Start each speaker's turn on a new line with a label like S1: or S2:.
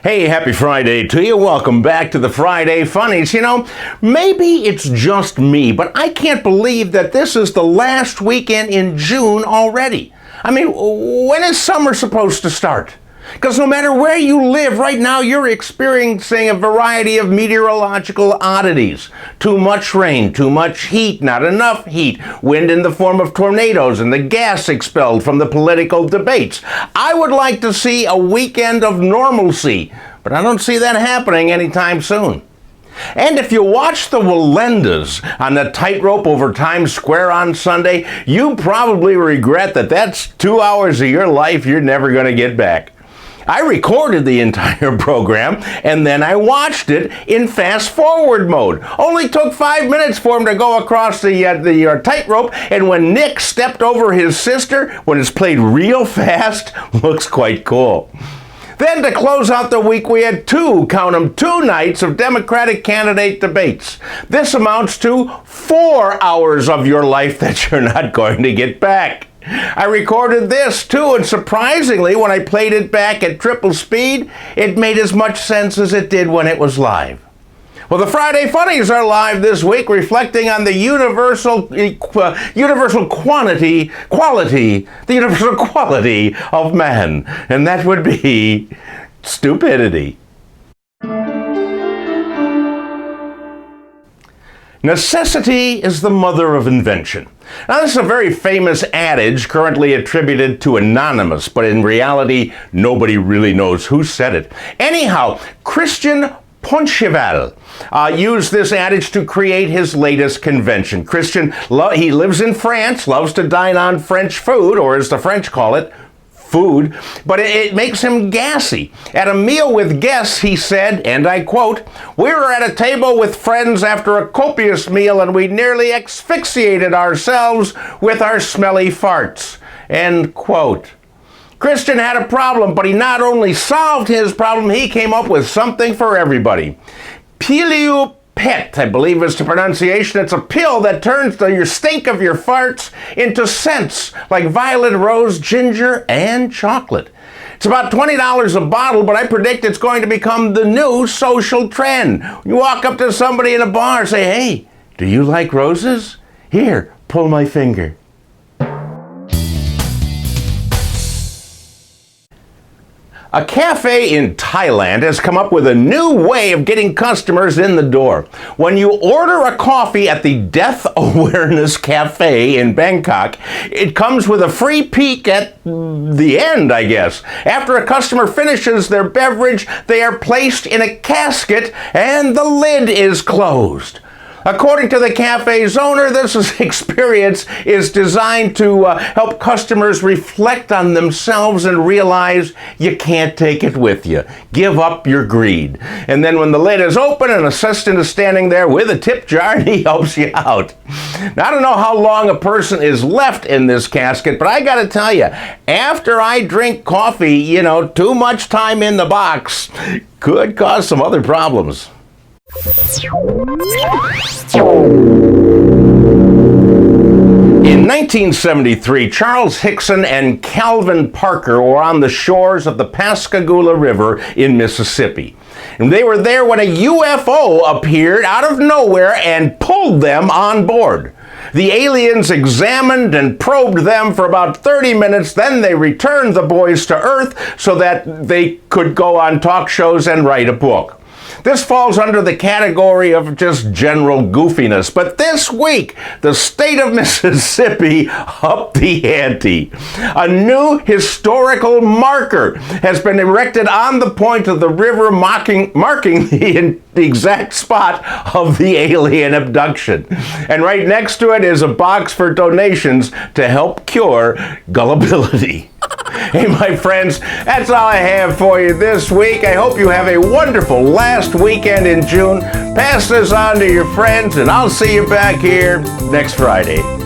S1: Hey, happy Friday to you. Welcome back to the Friday Funnies. You know, maybe it's just me, but I can't believe that this is the last weekend in June already. I mean, when is summer supposed to start? Because no matter where you live right now, you're experiencing a variety of meteorological oddities. Too much rain, too much heat, not enough heat, wind in the form of tornadoes, and the gas expelled from the political debates. I would like to see a weekend of normalcy, but I don't see that happening anytime soon. And if you watch the Walendas on the tightrope over Times Square on Sunday, you probably regret that that's 2 hours of your life you're never going to get back. I recorded the entire program and then I watched it in fast forward mode. Only took 5 minutes for him to go across the tightrope, and when Nick stepped over his sister, when it's played real fast, looks quite cool. Then to close out the week, we had two nights of Democratic candidate debates. This amounts to 4 hours of your life that you're not going to get back. I recorded this too, and surprisingly, when I played it back at triple speed, it made as much sense as it did when it was live. Well, the Friday Funnies are live this week, reflecting on the universal quality of man, and that would be stupidity. Necessity is the mother of invention. Now, this is a very famous adage currently attributed to Anonymous, but in reality, nobody really knows who said it. Anyhow, Christian Poncheval used this adage to create his latest convention. Christian, he lives in France, loves to dine on French food, or as the French call it, food, but it makes him gassy. At a meal with guests, he said, and I quote, "We were at a table with friends after a copious meal and we nearly asphyxiated ourselves with our smelly farts." End quote. Christian had a problem, but he not solved his problem, he came up with something for everybody. PiliOPet, I believe is the pronunciation. It's a pill that turns your stink of your farts into scents like violet, rose, ginger, and chocolate. It's about $20 a bottle, but I predict it's going to become the new social trend. You walk up to somebody in a bar, say, "Hey, do you like roses? Here, pull my finger." A cafe in Thailand has come up with a new way of getting customers in the door. When you order a coffee at the Death Awareness Cafe in Bangkok, it comes with a free peek at the end, I guess. After a customer finishes their beverage, they are placed in a casket and the lid is closed. According to the cafe's owner, this experience is designed to help customers reflect on themselves and realize you can't take it with you. Give up your greed. And then when the lid is open, an assistant is standing there with a tip jar and he helps you out. Now, I don't know how long a person is left in this casket, but I gotta tell you, after I drink coffee, too much time in the box could cause some other problems. In 1973, Charles Hickson and Calvin Parker were on the shores of the Pascagoula River in Mississippi. And they were there when a UFO appeared out of nowhere and pulled them on board. The aliens examined and probed them for about 30 minutes, then they returned the boys to Earth so that they could go on talk shows and write a book. This falls under the category of just general goofiness. But this week, the state of Mississippi upped the ante. A new historical marker has been erected on the point of the river marking the exact spot of the alien abduction. And right next to it is a box for donations to help cure gullibility. Hey, my friends, that's all I have for you this week. I hope you have a wonderful last weekend in June. Pass this on to your friends, and I'll see you back here next Friday.